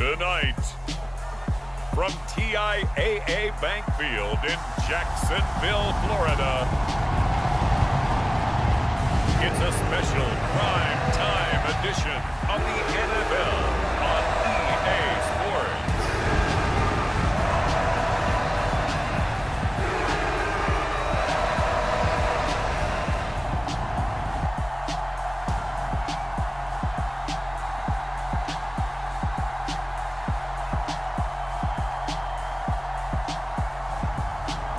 Tonight, from TIAA Bank Field in Jacksonville, Florida, it's a special prime time edition of the NFL on EA Sports.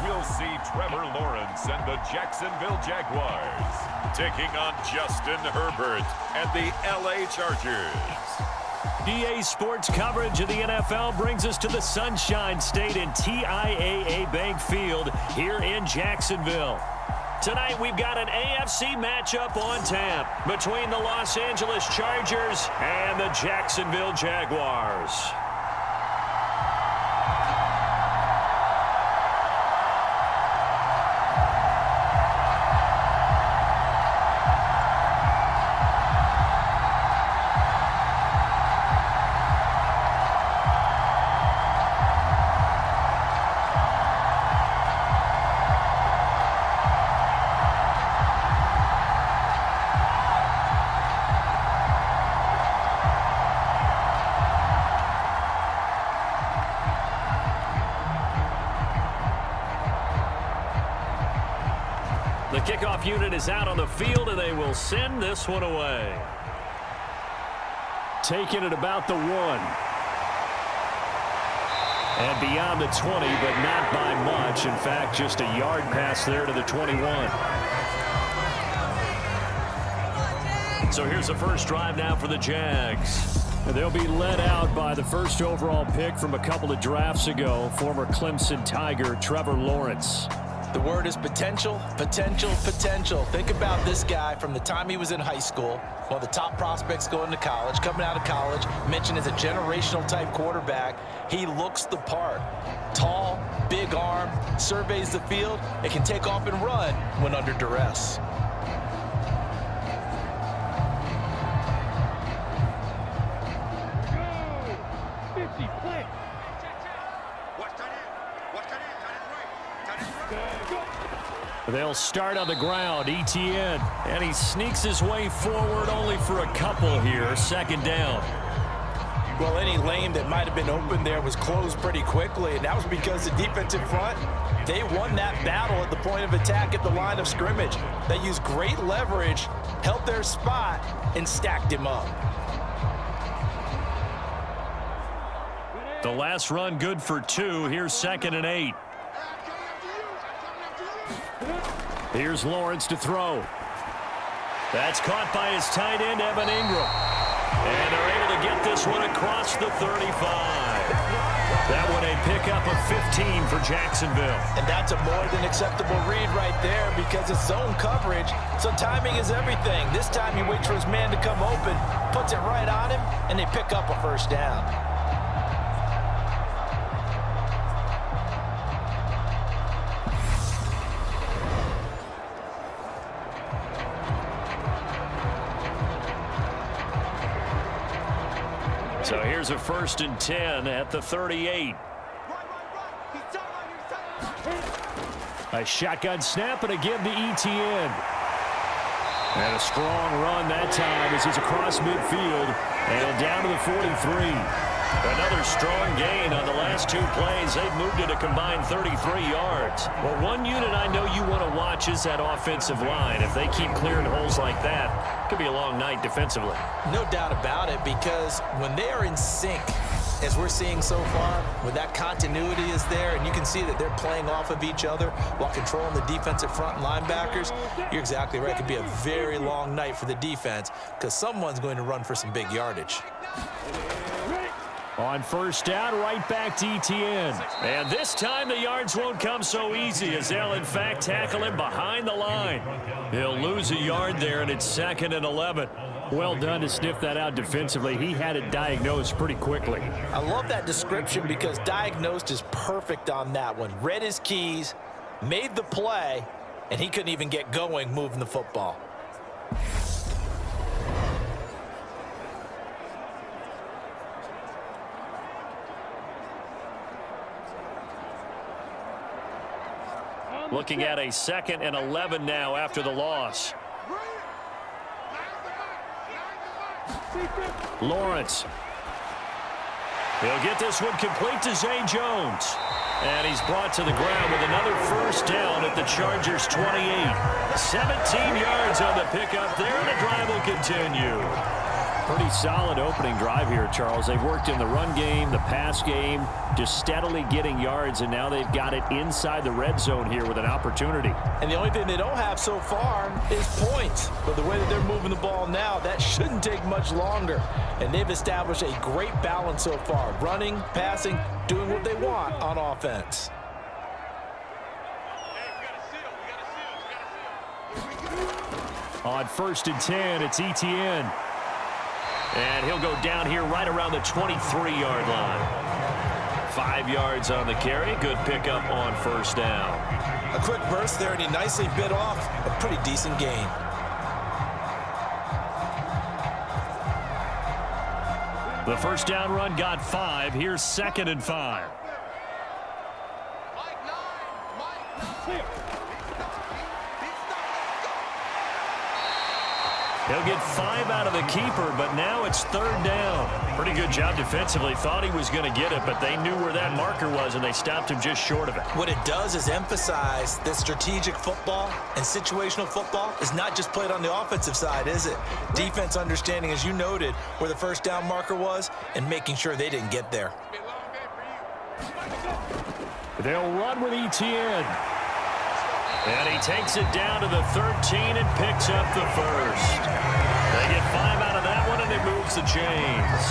We'll see Trevor Lawrence and the Jacksonville Jaguars taking on Justin Herbert and the LA Chargers. EA Sports coverage of the NFL brings us to the Sunshine State in TIAA Bank Field here in Jacksonville. Tonight we've got an AFC matchup on tap between the Los Angeles Chargers and the Jacksonville Jaguars. The kickoff unit is out on the field, and they will send this one away. Taking it about the 1. And beyond the 20, but not by much. In fact, just a yard pass there to the 21. So here's the first drive now for the Jags. They'll be led out by the first overall pick from a couple of drafts ago, former Clemson Tiger Trevor Lawrence. The word is potential, potential, potential. Think about this guy from the time he was in high school, one of the top prospects going to college, coming out of college, mentioned as a generational type quarterback. He looks the part. Tall, big arm, surveys the field, and can take off and run when under duress. They'll start on the ground, Etienne, and he sneaks his way forward only for a couple here, second down. Well, any lane that might have been open there was closed pretty quickly, and that was because the defensive front, they won that battle at the point of attack at the line of scrimmage. They used great leverage, held their spot, and stacked him up. The last run good for 2. Here's 2nd and 8. Here's Lawrence to throw. That's caught by his tight end, Evan Ingram. And they're able to get this one across the 35. That one a pickup of 15 for Jacksonville. And that's a more than acceptable read right there because it's zone coverage, so timing is everything. This time he waits for his man to come open, puts it right on him, and they pick up a first down. So here's a 1st and 10 at the 38. A shotgun snap and a give to Etienne. And a strong run that time as he's across midfield and down to the 43. Another strong gain on the last 2 plays. They've moved it a combined 33 yards. Well, one unit I know you want to watch is that offensive line. If they keep clearing holes like that, it could be a long night defensively. No doubt about it, because when they are in sync, as we're seeing so far, when that continuity is there and you can see that they're playing off of each other while controlling the defensive front linebackers, you're exactly right. It could be a very long night for the defense because someone's going to run for some big yardage. On first down, right back to Etienne. And this time the yards won't come so easy as they'll, in fact, tackle him behind the line. He'll lose a yard there, and it's 2nd and 11. Well done to sniff that out defensively. He had it diagnosed pretty quickly. I love that description because diagnosed is perfect on that one. Read his keys, made the play, and he couldn't even get going moving the football. Looking at a 2nd and 11 now after the loss. Lawrence. He'll get this one complete to Zay Jones. And he's brought to the ground with another first down at the Chargers' 28. 17 yards on the pickup there, and the drive will continue. Pretty solid opening drive here, Charles. They've worked in the run game, the pass game, just steadily getting yards, and now they've got it inside the red zone here with an opportunity. And the only thing they don't have so far is points. But the way that they're moving the ball now, that shouldn't take much longer. And they've established a great balance so far. Running, passing, doing what they want on offense. On 1st and 10, it's Etienne. And he'll go down here right around the 23-yard line. 5 yards on the carry. Good pickup on first down. A quick burst there, and he nicely bit off a pretty decent gain. The first down run got 5. Here's 2nd and 5. He'll get 5 out of the keeper, but now it's 3rd down. Pretty good job defensively. Thought he was going to get it, but they knew where that marker was, and they stopped him just short of it. What it does is emphasize that strategic football and situational football is not just played on the offensive side, is it? Defense understanding, as you noted, where the first down marker was and making sure they didn't get there. They'll run with Etienne. And he takes it down to the 13 and picks up the first. They get 5 out of that one, and it moves the chains.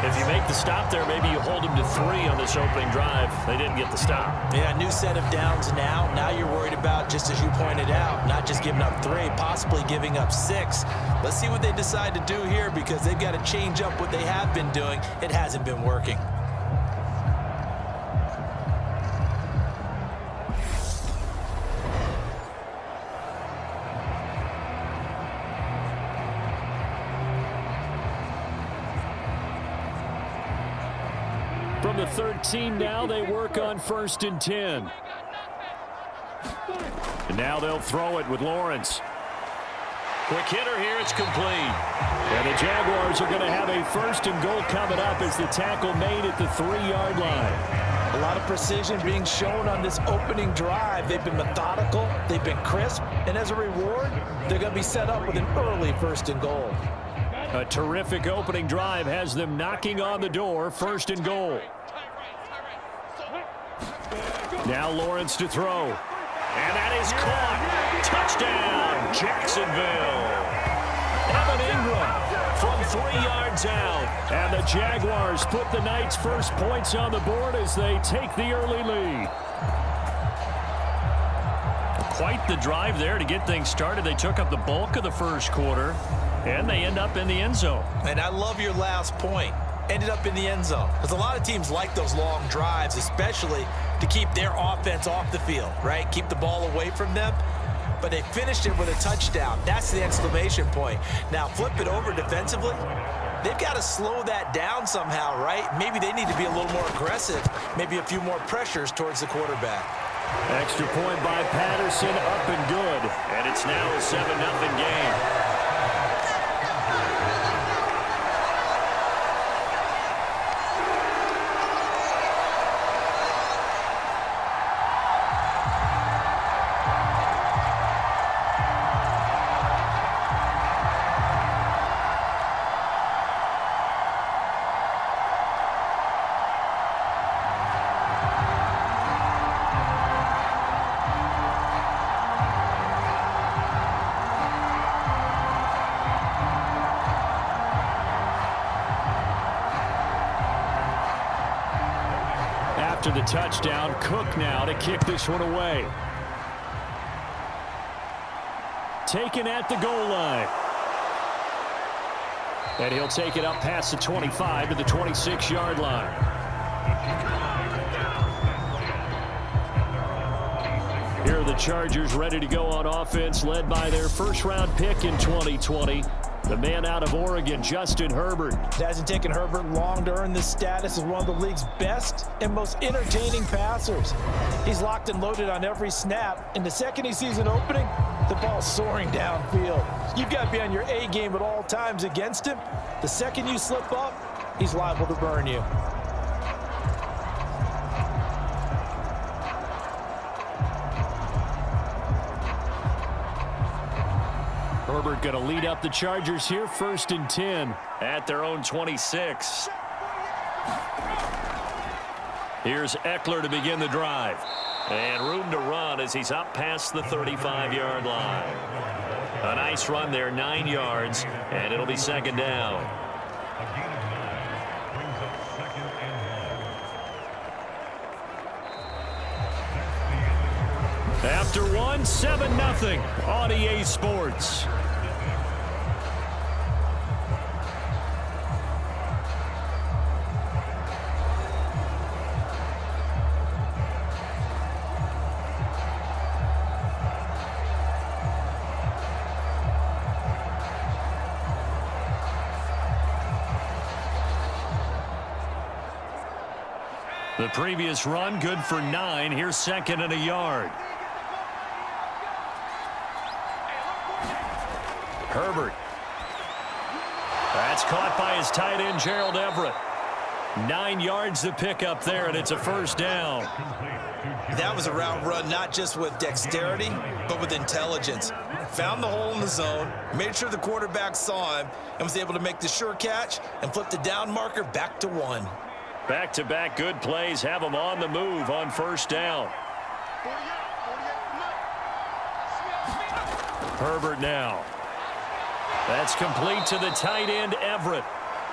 If you make the stop there, maybe you hold them to 3 on this opening drive. They didn't get the stop. Yeah, new set of downs now. Now you're worried about, just as you pointed out, not just giving up 3, possibly giving up 6. Let's see what they decide to do here, because they've got to change up what they have been doing. It hasn't been working. From the 13 now, they work on 1st and 10. And now they'll throw it with Lawrence. Quick hitter here, it's complete. And the Jaguars are going to have a 1st and goal coming up as the tackle made at the 3-yard line. A lot of precision being shown on this opening drive. They've been methodical, they've been crisp, and as a reward, they're going to be set up with an early 1st and goal. A terrific opening drive has them knocking on the door, 1st and goal. Now Lawrence to throw. And that is caught. Touchdown, Jacksonville. Evan Ingram from 3 yards out. And the Jaguars put the Knights' first points on the board as they take the early lead. Quite the drive there to get things started. They took up the bulk of the first quarter, and they end up in the end zone. And I love your last point. Ended up in the end zone. Because a lot of teams like those long drives, especially to keep their offense off the field, right? Keep the ball away from them. But they finished it with a touchdown. That's the exclamation point. Now flip it over defensively. They've got to slow that down somehow, right? Maybe they need to be a little more aggressive. Maybe a few more pressures towards the quarterback. Extra point by Patterson, up and good. And it's now a 7-0 game. After the touchdown, Cook now to kick this one away. Taken at the goal line. And he'll take it up past the 25 to the 26-yard line. Here are the Chargers ready to go on offense, led by their first-round pick in 2020. The man out of Oregon, Justin Herbert. It hasn't taken Herbert long to earn this status as one of the league's best and most entertaining passers. He's locked and loaded on every snap, and the second he sees an opening, the ball's soaring downfield. You've got to be on your A game at all times against him. The second you slip up, he's liable to burn you. Herbert going to lead up the Chargers here, 1st and 10 at their own 26. Here's Eckler to begin the drive. And room to run as he's up past the 35-yard line. A nice run there, 9 yards, and it'll be 2nd down. After one, 7-0 on EA Sports. The previous run good for 9. Here's 2nd and a yard. Herbert. That's caught by his tight end, Gerald Everett. 9 yards to pick up there, and it's a 1st down. That was a route run not just with dexterity, but with intelligence. Found the hole in the zone, made sure the quarterback saw him, and was able to make the sure catch and flip the down marker back to 1. Back-to-back good plays have him on the move on 1st down. Herbert now. That's complete to the tight end, Everett.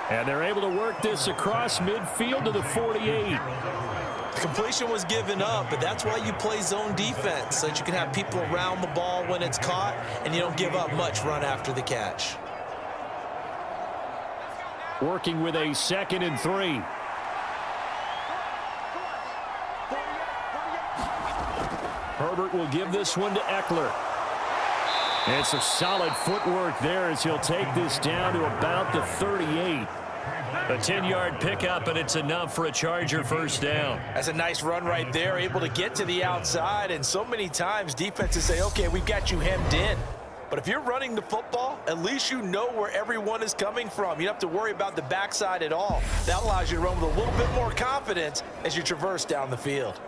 And they're able to work this across midfield to the 48. Completion was given up, but that's why you play zone defense, so that you can have people around the ball when it's caught, and you don't give up much run after the catch. Working with a 2nd and 3. Herbert will give this one to Eckler. And some solid footwork there as he'll take this down to about the 38. A 10-yard pickup, and it's enough for a Charger 1st down. That's a nice run right there, able to get to the outside, and so many times defenses say, okay, we've got you hemmed in. But if you're running the football, at least you know where everyone is coming from. You don't have to worry about the backside at all. That allows you to run with a little bit more confidence as you traverse down the field.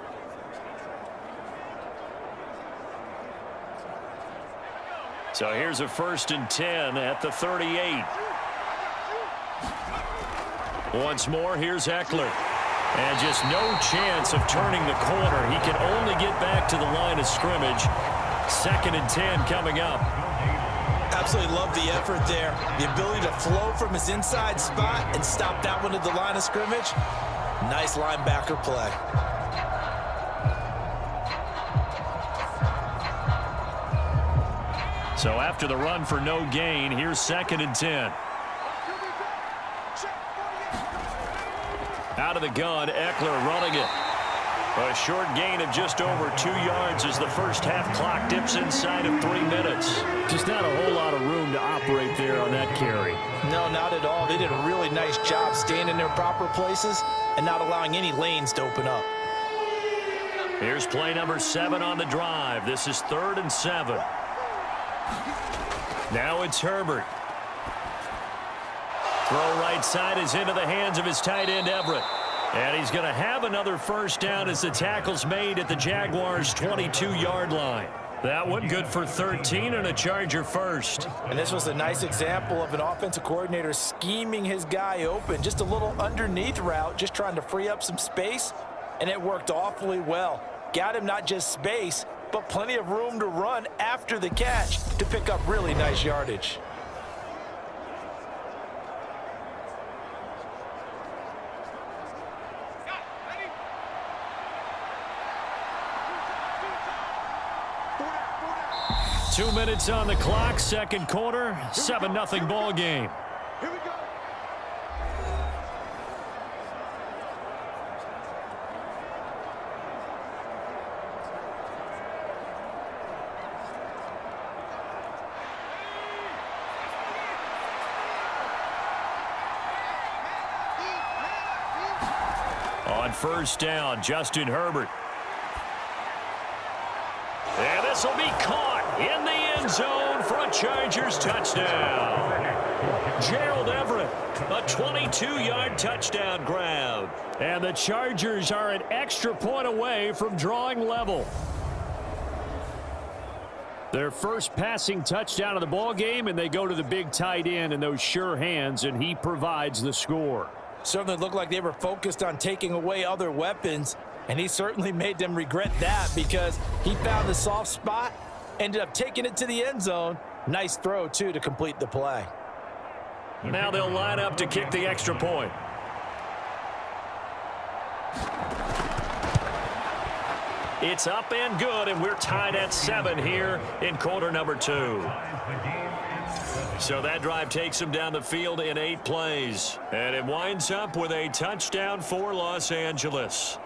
So here's a 1st and 10 at the 38. Once more, here's Eckler. And just no chance of turning the corner. He can only get back to the line of scrimmage. 2nd and 10 coming up. Absolutely love the effort there. The ability to flow from his inside spot and stop that one at the line of scrimmage. Nice linebacker play. So after the run for no gain, here's 2nd and 10. Out of the gun, Eckler running it. A short gain of just over 2 yards as the first half clock dips inside of 3 minutes. Just not a whole lot of room to operate there on that carry. No, not at all. They did a really nice job staying in their proper places and not allowing any lanes to open up. Here's play number 7 on the drive. This is 3rd and 7. Now it's Herbert. Throw right side is into the hands of his tight end, Everett. And he's going to have another 1st down as the tackle's made at the Jaguars' 22-yard line. That one good for 13 and a Charger 1st. And this was a nice example of an offensive coordinator scheming his guy open. Just a little underneath route, just trying to free up some space, and it worked awfully well. Got him not just space, but plenty of room to run after the catch to pick up really nice yardage. Two minutes on the clock, 2nd quarter, 7-0 ball game. Here we go. On first down, Justin Herbert. And this will be caught in the end zone for a Chargers touchdown. Gerald Everett, a 22-yard touchdown grab. And the Chargers are an extra point away from drawing level. Their first passing touchdown of the ball game, and they go to the big tight end in those sure hands, and he provides the score. Certainly looked like they were focused on taking away other weapons, and he certainly made them regret that because he found the soft spot, ended up taking it to the end zone. Nice throw, too, to complete the play. Now they'll line up to kick the extra point. It's up and good, and we're tied at 7 here in quarter number 2. So that drive takes them down the field in 8 plays. And it winds up with a touchdown for Los Angeles.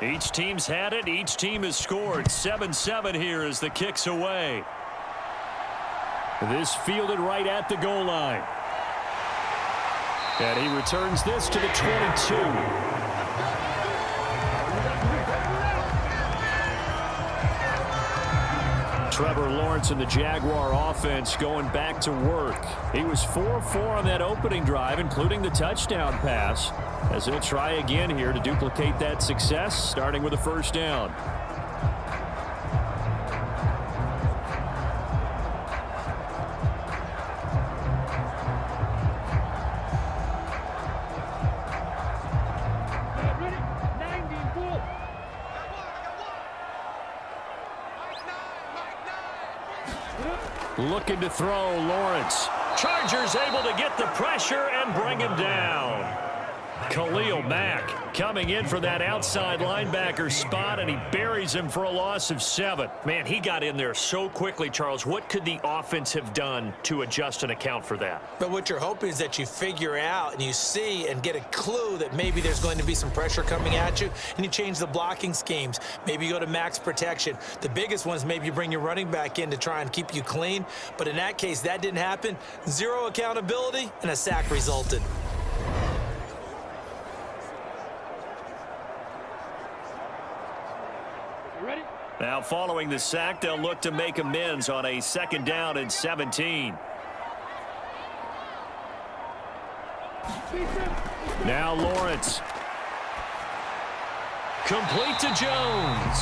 Each team's had it. Each team has scored. 7-7 here as the kick's away. This fielded right at the goal line. And he returns this to the 22. Trevor Lawrence and the Jaguar offense going back to work. He was 4-4 on that opening drive, including the touchdown pass, as he'll try again here to duplicate that success, starting with a first down. Looking to throw, Lawrence. Chargers able to get the pressure and bring him down. Khalil Mack coming in for that outside linebacker spot, and he buries him for a loss of 7. Man, he got in there so quickly, Charles. What could the offense have done to adjust and account for that? But what you're hoping is that you figure out and you see and get a clue that maybe there's going to be some pressure coming at you, and you change the blocking schemes. Maybe you go to max protection. The biggest one is maybe you bring your running back in to try and keep you clean. But in that case, that didn't happen. Zero accountability, and a sack resulted. Now following the sack, they'll look to make amends on a 2nd down and 17. Now Lawrence. Complete to Jones.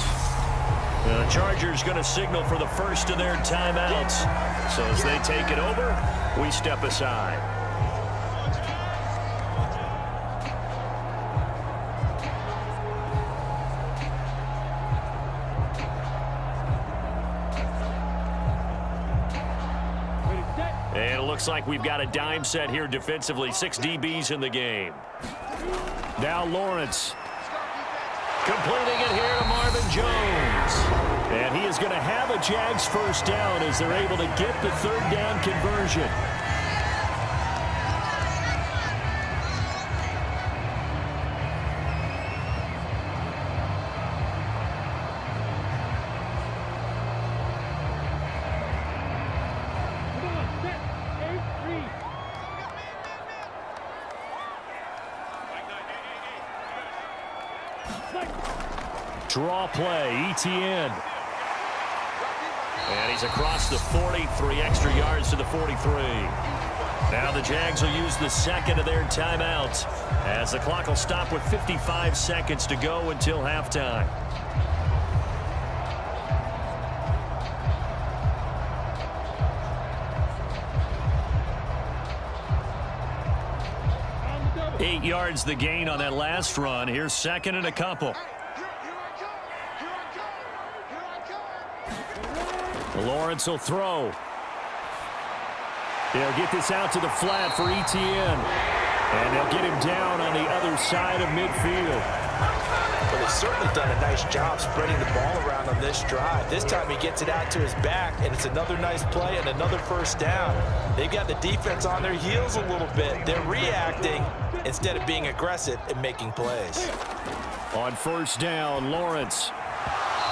The Chargers going to signal for the first of their timeouts. So as they take it over, we step aside. And it looks like we've got a dime set here defensively. 6 DBs in the game. Now Lawrence. Completing it here to Marvin Jones. And he is going to have a Jags first down as they're able to get the 3rd down conversion. Draw play, ETN. And he's across the 40, 3 extra yards to the 43. Now the Jags will use the 2nd of their timeouts as the clock will stop with 55 seconds to go until halftime. Eight yards the gain on that last run. Here's 2nd and a couple. Lawrence will throw. They'll get this out to the flat for ETN. And they'll get him down on the other side of midfield. but they've certainly done a nice job spreading the ball around on this drive. This time he gets it out to his back, and it's another nice play and another first down. They've got the defense on their heels a little bit. They're reacting instead of being aggressive and making plays. On first down, Lawrence.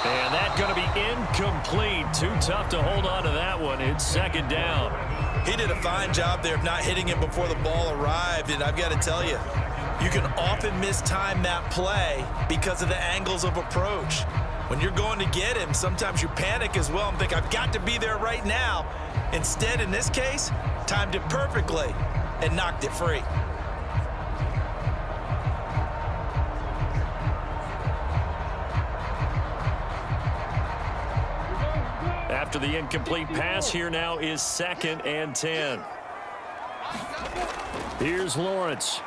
And that's going to be incomplete. Too tough to hold on to that one. It's second down. He did a fine job there of not hitting him before the ball arrived, and I've got to tell you, you can often mistime that play because of the angles of approach. When you're going to get him, sometimes you panic as well and think, I've got to be there right now. Instead, in this case, timed it perfectly and knocked it free. After the incomplete pass, here now is 2nd and 10. Here's Lawrence.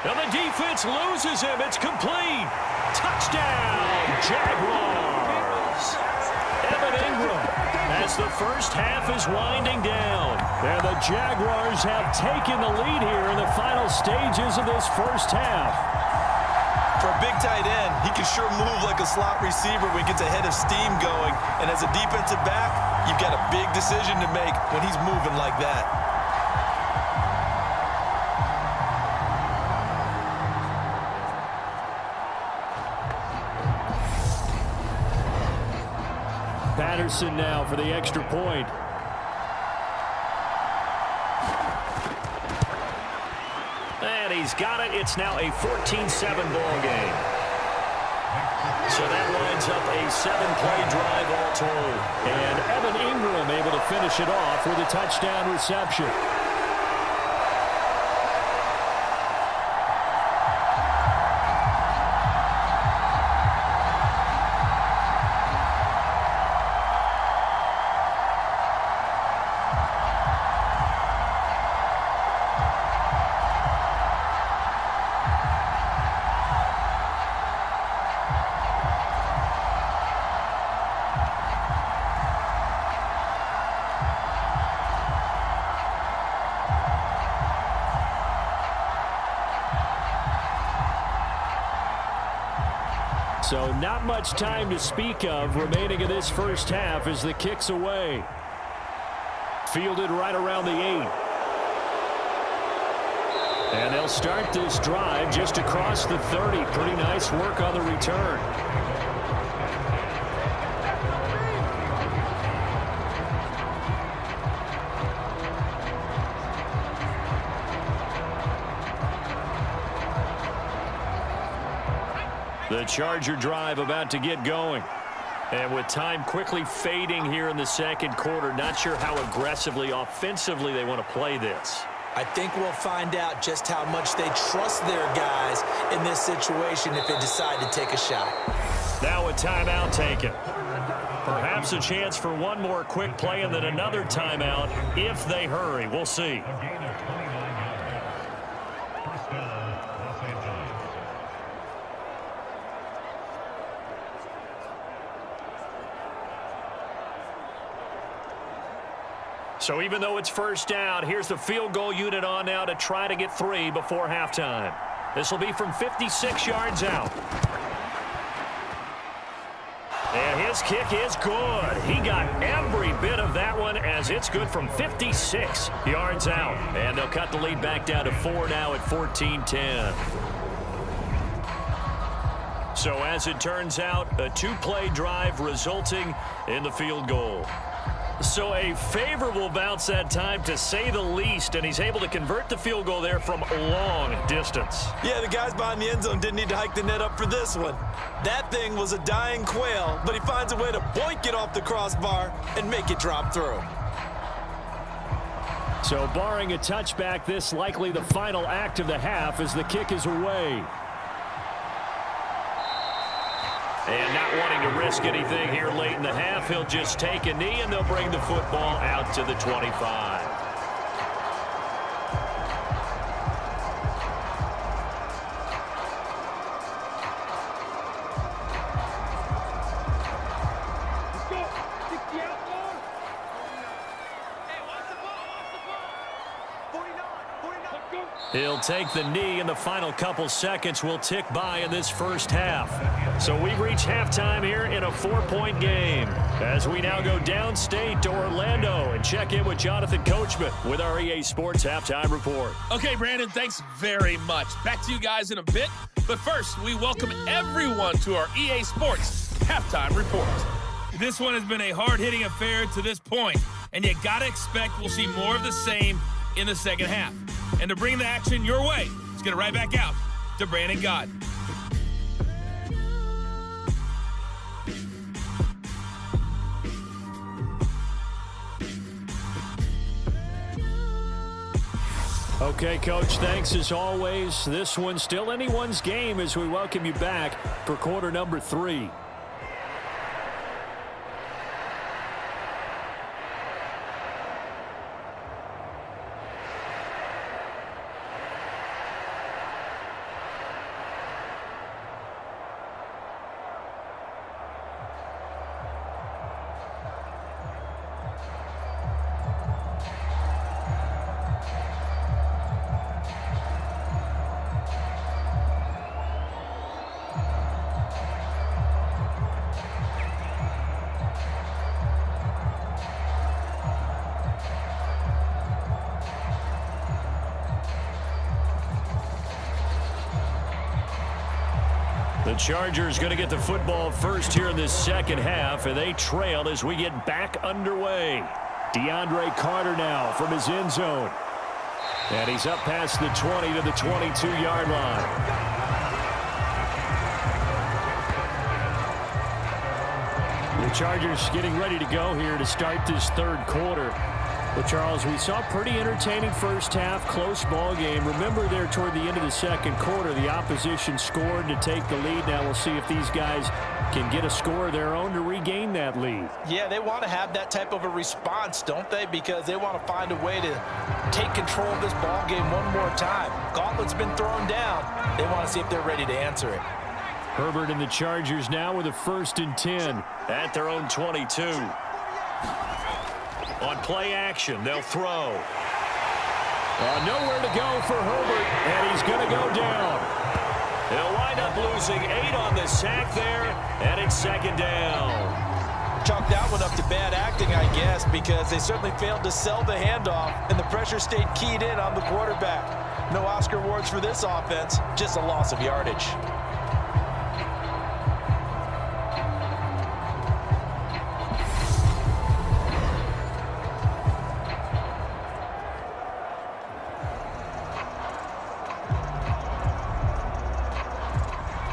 Now the defense loses him. It's complete. Touchdown, Jaguars. Evan Ingram as the first half is winding down. And the Jaguars have taken the lead here in the final stages of this first half. For a big tight end, he can sure move like a slot receiver when he gets a head of steam going. And as a defensive back, you've got a big decision to make when he's moving like that. Patterson now for the extra point. And he's got it. It's now a 14-7 ball game. So that lines up a 7-play drive all told. And Evan Ingram able to finish it off with a touchdown reception. So not much time to speak of remaining in this first half as the kick's away. Fielded right around the 8. And they'll start this drive just across the 30. Pretty nice work on the return. The Charger drive about to get going. And with time quickly fading here in the second quarter, not sure how aggressively, offensively they want to play this. I think we'll find out just how much they trust their guys in this situation if they decide to take a shot. Now a timeout taken. Perhaps a chance for one more quick play and then another timeout if they hurry. We'll see. So even though it's first down, here's the field goal unit on now to try to get 3 before halftime. This will be from 56 yards out. And his kick is good. He got every bit of that one as it's good from 56 yards out. And they'll cut the lead back down to 4 now at 14-10. So as it turns out, a 2-play drive resulting in the field goal. So a favorable bounce that time, to say the least, and he's able to convert the field goal there from a long distance. Yeah, the guys behind the end zone didn't need to hike the net up for this one. That thing was a dying quail, but he finds a way to boink it off the crossbar and make it drop through. So barring a touchback, this likely the final act of the half as the kick is away. And not wanting to risk anything here late in the half, he'll just take a knee and they'll bring the football out to the 25. He'll take the knee, and the final couple seconds will tick by in this first half. So we've reached halftime here in a 4-point game, as we now go downstate to Orlando and check in with Jonathan Coachman with our EA Sports Halftime Report. Okay, Brandon, thanks very much. Back to you guys in a bit. But first, we welcome everyone to our EA Sports Halftime Report. This one has been a hard-hitting affair to this point, and you got to expect we'll see more of the same in the second half. And to bring the action your way, let's get it right back out to Brandon Gott. Okay, Coach, thanks as always. This one's still anyone's game as we welcome you back for quarter number 3. The Chargers going to get the football first here in this second half, and they trail as we get back underway. DeAndre Carter now from his end zone. And he's up past the 20 to the 22-yard line. The Chargers getting ready to go here to start this third quarter. Well, Charles, we saw a pretty entertaining first half, close ball game. Remember there toward the end of the second quarter, the opposition scored to take the lead. Now we'll see if these guys can get a score of their own to regain that lead. Yeah, they want to have that type of a response, don't they? Because they want to find a way to take control of this ball game one more time. Gauntlet's been thrown down. They want to see if they're ready to answer it. Herbert and the Chargers now with a 1st and 10 at their own 22. On play action, they'll throw. Nowhere to go for Herbert, and he's going to go down. He'll wind up losing 8 on the sack there, and it's second down. Chalk that one up to bad acting, I guess, because they certainly failed to sell the handoff, and the pressure stayed keyed in on the quarterback. No Oscar awards for this offense, just a loss of yardage.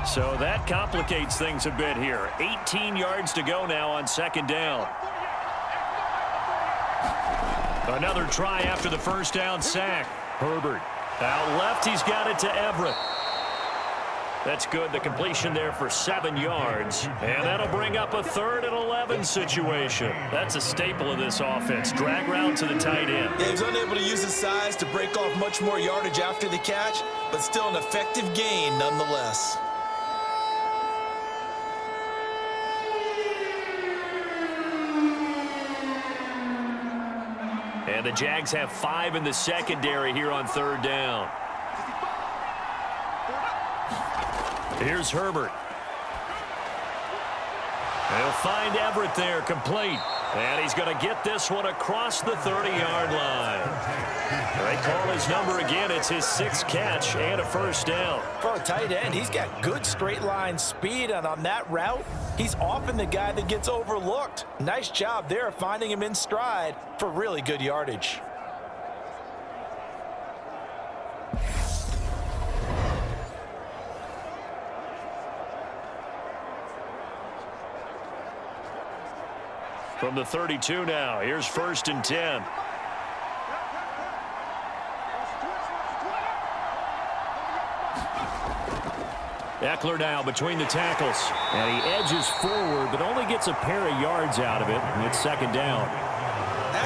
So that complicates things a bit here. 18 yards to go now on second down. Another try after the first down sack. Herbert out left. He's got it to Everett. That's good. The completion there for 7 yards. And that'll bring up a 3rd and 11 situation. That's a staple of this offense. Drag route to the tight end. Yeah, he was unable to use his size to break off much more yardage after the catch, but still an effective gain nonetheless. And the Jags have 5 in the secondary here on 3rd down. Here's Herbert. They'll find Everett there, complete. And he's going to get this one across the 30-yard line. They call his number again. It's his 6th catch and a first down. For a tight end, he's got good straight line speed, and on that route, he's often the guy that gets overlooked. Nice job there finding him in stride for really good yardage. From the 32 now, here's 1st and 10. Eckler now between the tackles. And he edges forward, but only gets a pair of yards out of it. And it's second down.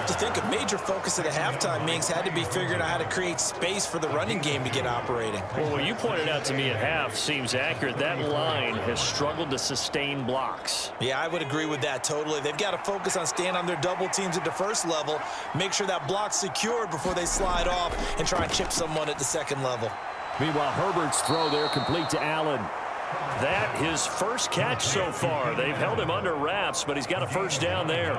have to think a major focus of the halftime meetings had to be figuring out how to create space for the running game to get operating. Well, what you pointed out to me at half seems accurate. That line has struggled to sustain blocks. Yeah, I would agree with that totally. They've got to focus on staying on their double teams at the first level, make sure that block's secured before they slide off and try and chip someone at the second level. Meanwhile, Herbert's throw there complete to Allen. That his first catch so far. They've held him under wraps, but he's got a first down there.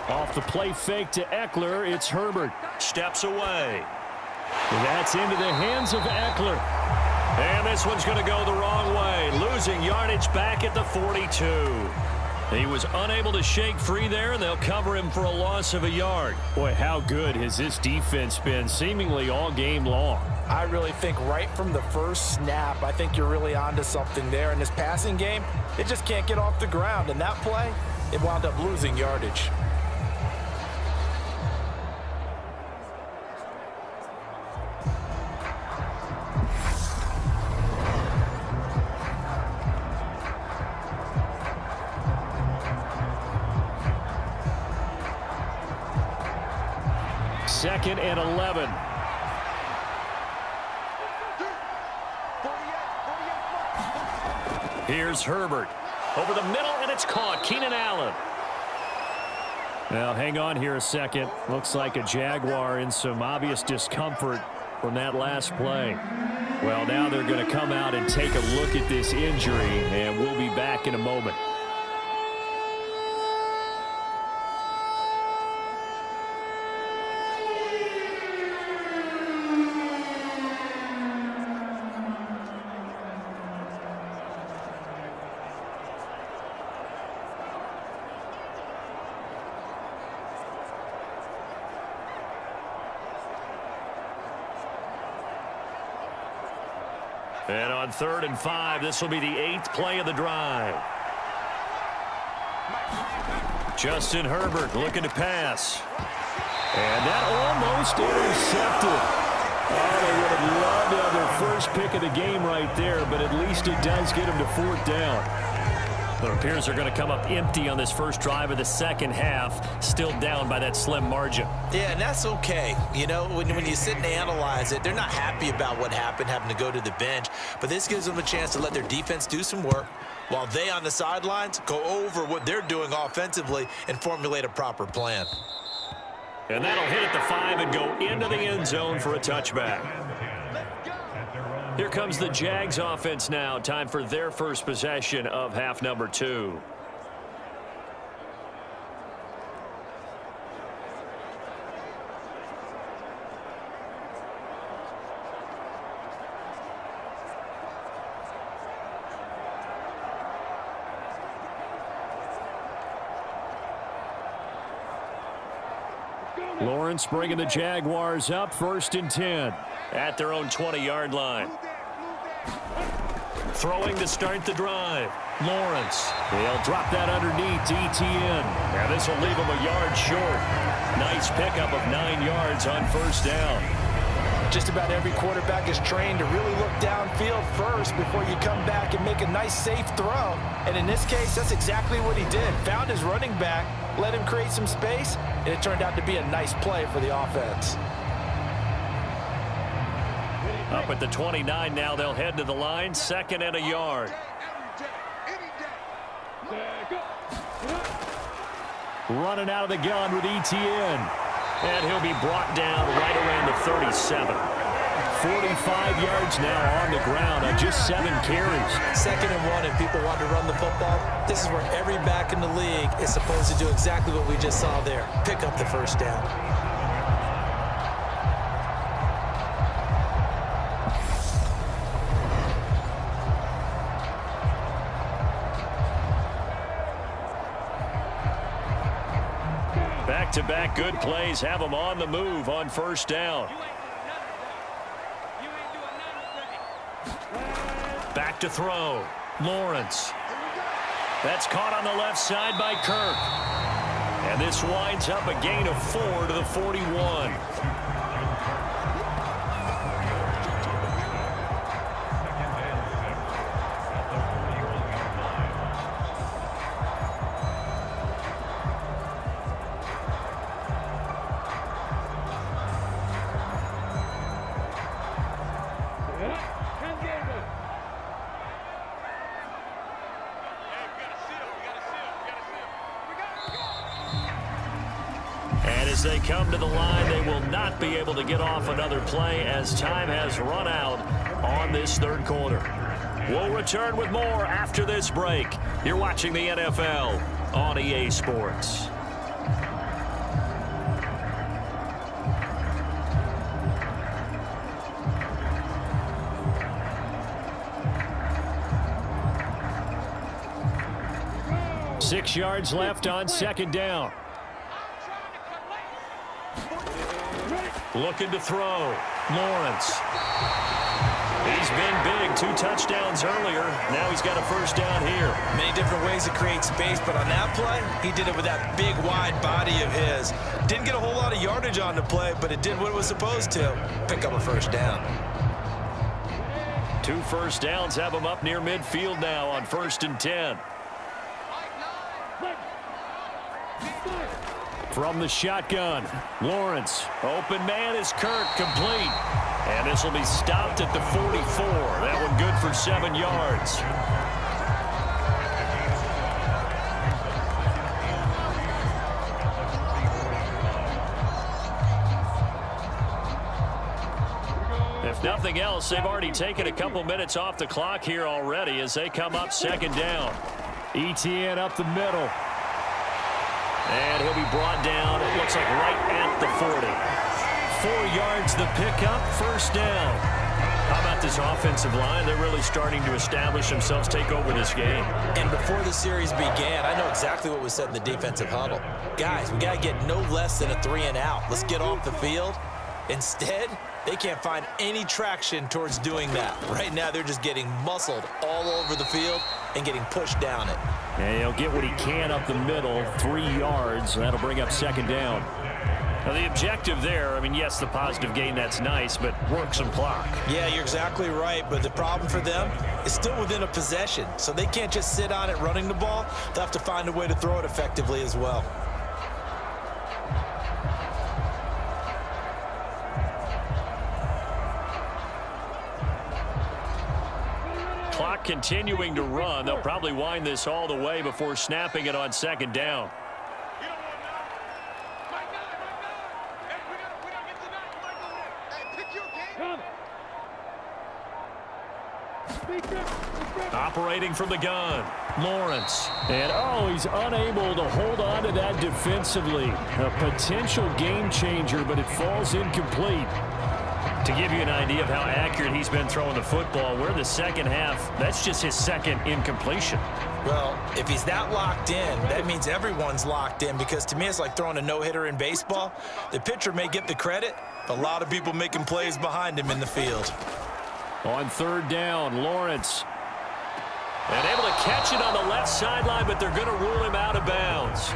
Off the play fake to Eckler, it's Herbert. Steps away. That's into the hands of Eckler. And this one's going to go the wrong way. Losing yardage back at the 42. He was unable to shake free there, and they'll cover him for a loss of a yard. Boy, how good has this defense been seemingly all game long? I really think right from the first snap, I think you're really onto something there. In this passing game, it just can't get off the ground. And that play, it wound up losing yardage. Second and 11. Here's Herbert. Over the middle, and it's caught. Keenan Allen. Now, hang on here a second. Looks like a Jaguar in some obvious discomfort from that last play. Well, now they're going to come out and take a look at this injury, and we'll be back in a moment. And on 3rd and 5, this will be the 8th play of the drive. Justin Herbert looking to pass. And that almost intercepted. Oh, they would have loved to have their first pick of the game right there, but at least it does get them to 4th down. It appears they're going to come up empty on this first drive of the second half, still down by that slim margin. Yeah, and that's okay. You know, when you sit and analyze it, they're not happy about what happened, having to go to the bench. But this gives them a chance to let their defense do some work while they on the sidelines go over what they're doing offensively and formulate a proper plan. And that'll hit at the 5 and go into the end zone for a touchback. Here comes the Jags offense now. Time for their first possession of half number 2. Lawrence bringing the Jaguars up, 1st and 10 at their own 20-yard line. Throwing to start the drive. Lawrence. They'll drop that underneath to ETN. And this will leave them a yard short. Nice pickup of 9 yards on 1st down. Just about every quarterback is trained to really look downfield first before you come back and make a nice, safe throw. And in this case, that's exactly what he did. Found his running back, let him create some space, and it turned out to be a nice play for the offense. Up at the 29 now, they'll head to the line, 2nd and a yard. Running out of the gun with ETN. And he'll be brought down right around the 37. 45 yards now on the ground on just 7 carries. 2nd and 1, and people want to run the football. This is where every back in the league is supposed to do exactly what we just saw there. Pick up the 1st down. Back-to-back good plays have them on the move on 1st down. Back to throw. Lawrence. That's caught on the left side by Kirk. And this winds up a gain of 4 to the 41. And as they come to the line, they will not be able to get off another play as time has run out on this third quarter. We'll return with more after this break. You're watching the NFL on EA Sports. Six yards left on second down. Looking to throw. Lawrence. He's been big. 2 touchdowns earlier. Now he's got a first down here. Many different ways to create space, but on that play, he did it with that big, wide body of his. Didn't get a whole lot of yardage on the play, but it did what it was supposed to. Pick up a first down. 2 first downs have him up near midfield now on 1st and 10. From the shotgun, Lawrence. Open man is Kirk, complete. And this will be stopped at the 44. That one good for 7 yards. If nothing else, they've already taken a couple minutes off the clock here already as they come up second down. ETN up the middle. And he'll be brought down, it looks like right at the 40. 4 yards the pickup, first down. How about this offensive line? They're really starting to establish themselves, take over this game. And before the series began, I know exactly what was said in the defensive huddle. Guys, we got to get no less than a 3 and out. Let's get off the field. Instead, they can't find any traction towards doing that. Right now, they're just getting muscled all over the field and getting pushed down it. And he'll get what he can up the middle, 3 yards. That'll bring up second down. Now, the objective there, I mean, yes, the positive gain, that's nice, but work some clock. Yeah, you're exactly right, but the problem for them is still within a possession, so they can't just sit on it running the ball. They'll have to find a way to throw it effectively as well. Clock continuing to run. They'll probably wind this all the way before snapping it on second down. Operating from the gun, Lawrence. And, he's unable to hold on to that defensively. A potential game changer, but it falls incomplete. To give you an idea of how accurate he's been throwing the football, we're in the second half. That's just his second incompletion. Well, if he's that locked in, that means everyone's locked in, because to me it's like throwing a no-hitter in baseball. The pitcher may get the credit, but a lot of people making plays behind him in the field. On third down, Lawrence. And able to catch it on the left sideline, but they're going to rule him out of bounds.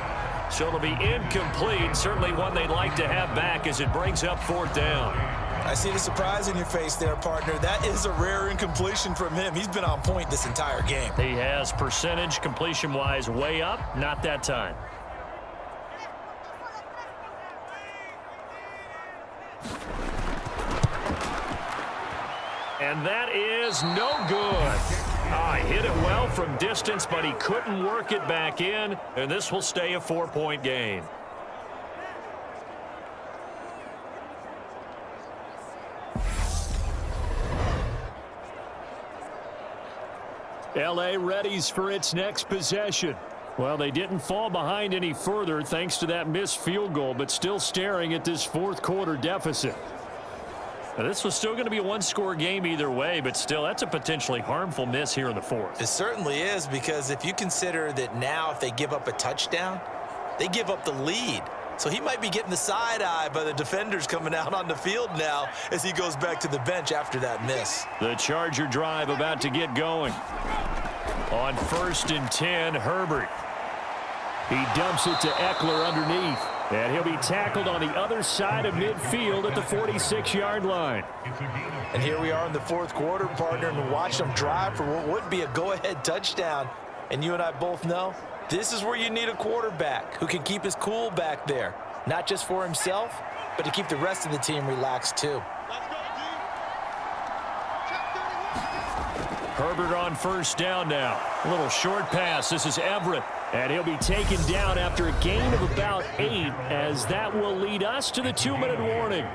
So it'll be incomplete, certainly one they'd like to have back as it brings up fourth down. I see the surprise in your face there, partner. That is a rare incompletion from him. He's been on point this entire game. He has percentage completion-wise way up, not that time. And that is no good. He hit it well from distance, but he couldn't work it back in, and this will stay a 4-point game. LA readies for its next possession. Well, they didn't fall behind any further thanks to that missed field goal, but still staring at this fourth quarter deficit. Now, this was still going to be a one-score game either way, but still, that's a potentially harmful miss here in the fourth. It certainly is, because if you consider that now if they give up a touchdown, they give up the lead. So he might be getting the side eye by the defenders coming out on the field now as he goes back to the bench after that miss. The Charger drive about to get going. On 1st and 10, Herbert. He dumps it to Eckler underneath. And he'll be tackled on the other side of midfield at the 46-yard line. And here we are in the fourth quarter, partner, and watch them drive for what would be a go-ahead touchdown. And you and I both know this is where you need a quarterback who can keep his cool back there, not just for himself, but to keep the rest of the team relaxed too. Herbert on first down now. A little short pass. This is Everett. And he'll be taken down after a gain of about 8, as that will lead us to the 2-minute warning.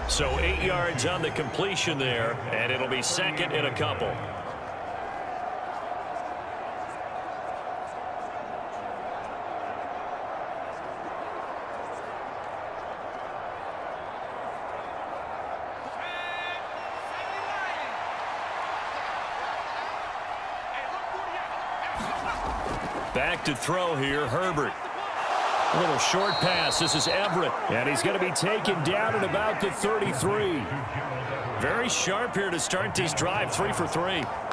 So 8 yards on the completion there, and it'll be second and a couple. Back to throw here, Herbert. A little short pass. This is Everett. And he's going to be taken down at about the 33. Very sharp here to start this drive, 3 for 3.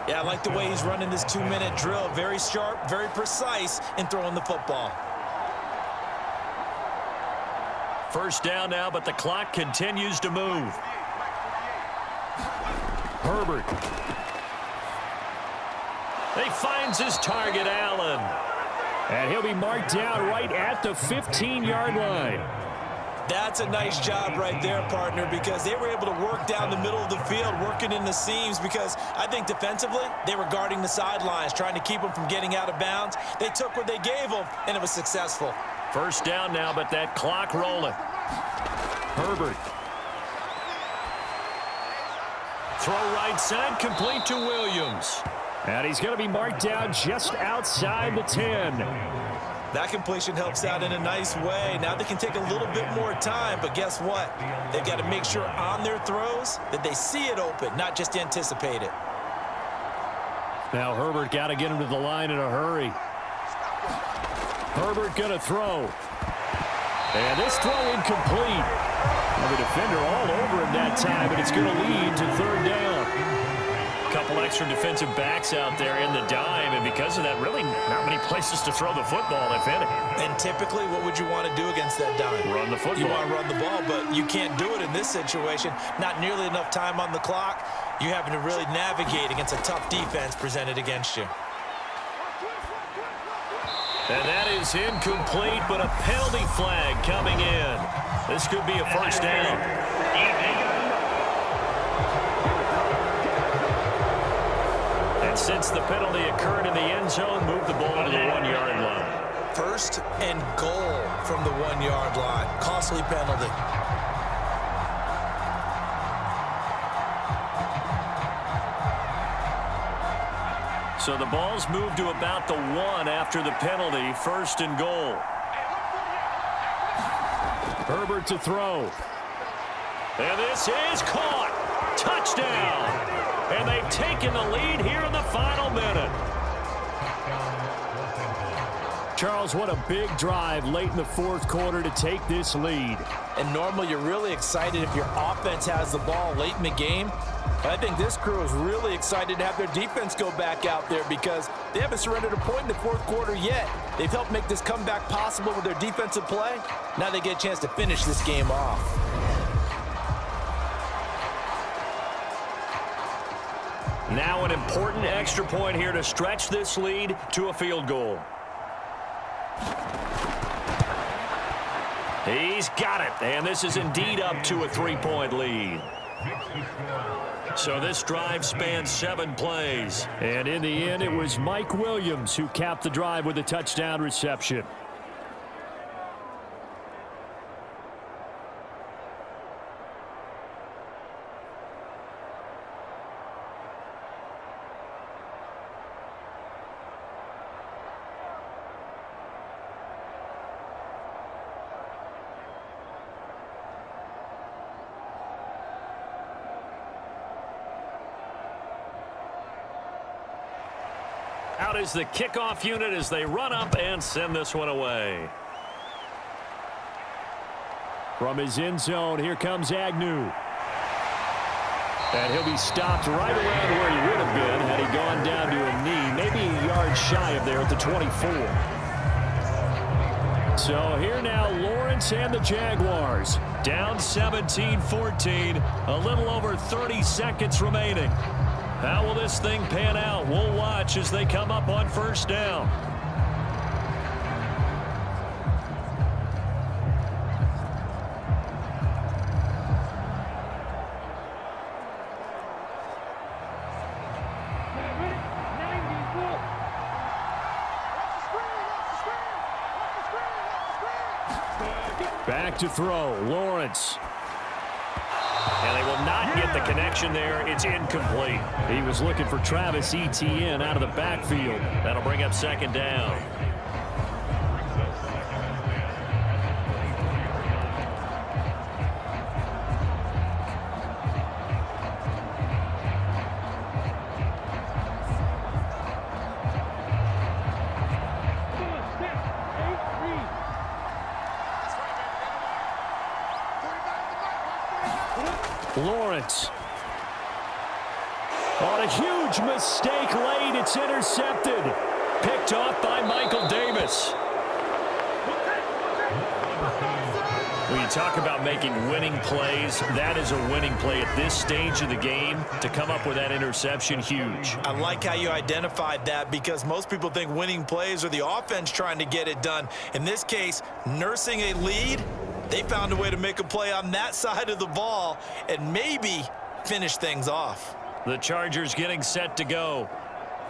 Yeah, I like the way he's running this 2-minute drill. Very sharp, very precise in throwing the football. First down now, but the clock continues to move. Herbert. He finds his target, Allen. And he'll be marked down right at the 15-yard line. That's a nice job right there, partner, because they were able to work down the middle of the field, working in the seams, because I think defensively, they were guarding the sidelines, trying to keep them from getting out of bounds. They took what they gave them, and it was successful. First down now, but that clock rolling. Herbert. Throw right side, complete to Williams. And he's going to be marked down just outside the 10. That completion helps out in a nice way. Now they can take a little bit more time, but guess what? They've got to make sure on their throws that they see it open, not just anticipate it. Now Herbert got to get him to the line in a hurry. Herbert going to throw. And this throw incomplete. Well, the defender all over him that time, but it's going to lead to third down. Couple extra defensive backs out there in the dime, and because of that, really not many places to throw the football, if any. And typically, what would you want to do against that dime? Run the football. You want to run the ball, but you can't do it in this situation. Not nearly enough time on the clock. You're having to really navigate against a tough defense presented against you. And that is incomplete, but a penalty flag coming in. This could be a first down. Since the penalty occurred in the end zone, move the ball to the 1-yard line. First and goal from the 1-yard line. Costly penalty. So the ball's moved to about the 1 after the penalty. First and goal. Herbert to throw. And this is caught. Touchdown. And they've taken the lead here in the final minute. Charles, what a big drive late in the fourth quarter to take this lead. And normally you're really excited if your offense has the ball late in the game. But I think this crew is really excited to have their defense go back out there because they haven't surrendered a point in the fourth quarter yet. They've helped make this comeback possible with their defensive play. Now they get a chance to finish this game off. Now an important extra point here to stretch this lead to a field goal. He's got it, and this is indeed up to a 3-point lead. So this drive spans 7 plays. And in the end, it was Mike Williams who capped the drive with a touchdown reception. Out is the kickoff unit as they run up and send this one away. From his end zone, here comes Agnew. And he'll be stopped right around where he would have been had he gone down to a knee, maybe a yard shy of there at the 24. So here now, Lawrence and the Jaguars. Down 17-14, a little over 30 seconds remaining. How will this thing pan out? We'll watch as they come up on first down. Back to throw, Lawrence. And they will not get the connection there. It's incomplete. He was looking for Travis Etienne out of the backfield. That'll bring up second down. Lawrence. On a huge mistake late, it's intercepted. Picked off by Michael Davis. When you talk about making winning plays, that is a winning play at this stage of the game. To come up with that interception, huge. I like how you identified that because most people think winning plays are the offense trying to get it done. In this case, nursing a lead, they found a way to make a play on that side of the ball and maybe finish things off. The Chargers getting set to go.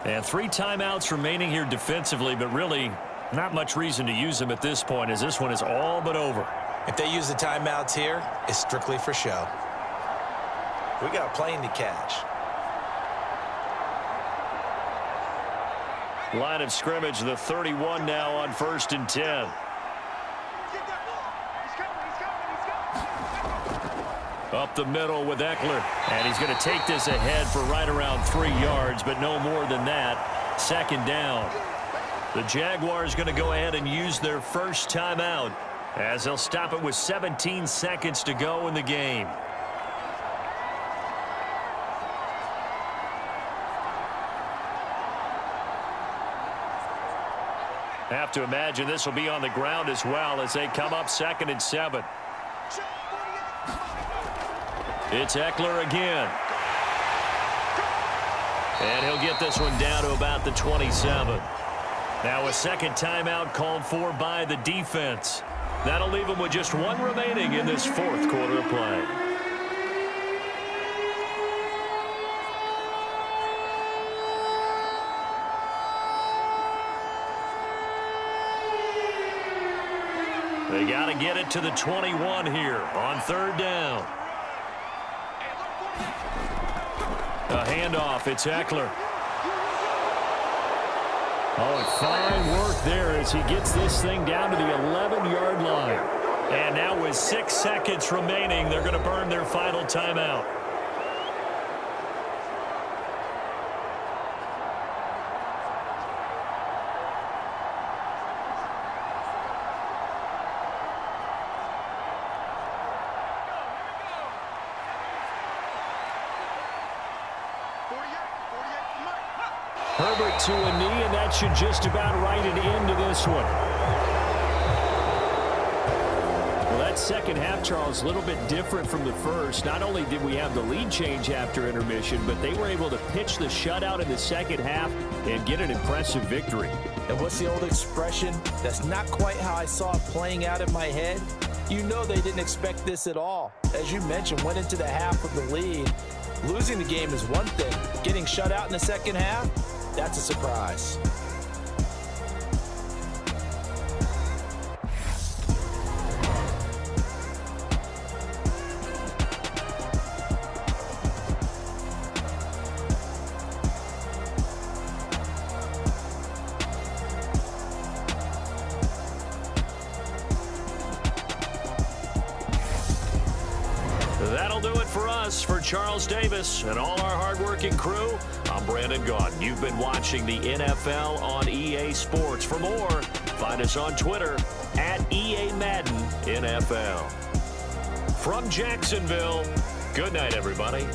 And 3 timeouts remaining here defensively, but really not much reason to use them at this point as this one is all but over. If they use the timeouts here, it's strictly for show. We got a plane to catch. Line of scrimmage, the 31 now on 1st and 10. Up the middle with Eckler. And he's going to take this ahead for right around 3 yards, but no more than that. Second down. The Jaguars going to go ahead and use their first timeout as they'll stop it with 17 seconds to go in the game. Have to imagine this will be on the ground as well as they come up 2nd and 7. It's Eckler again. And he'll get this one down to about the 27. Now a second timeout called for by the defense. That'll leave them with just 1 remaining in this 4th quarter of play. They got to get it to the 21 here on 3rd down. A handoff, it's Eckler. Oh, fine work there as he gets this thing down to the 11-yard line. And now with 6 seconds remaining, they're going to burn their final timeout. Herbert to a knee, and that should just about write it into this one. Well, that second half, Charles, a little bit different from the first. Not only did we have the lead change after intermission, but they were able to pitch the shutout in the second half and get an impressive victory. And what's the old expression? That's not quite how I saw it playing out in my head. You know they didn't expect this at all. As you mentioned, went into the half with the lead. Losing the game is one thing. Getting shut out in the second half, that's a surprise. That'll do it for us. For Charles Davis and all our hardworking crew, I'm Brandon Gaudin. You've been watching the NFL on EA Sports. For more, find us on Twitter at EA Madden NFL. From Jacksonville, good night, everybody.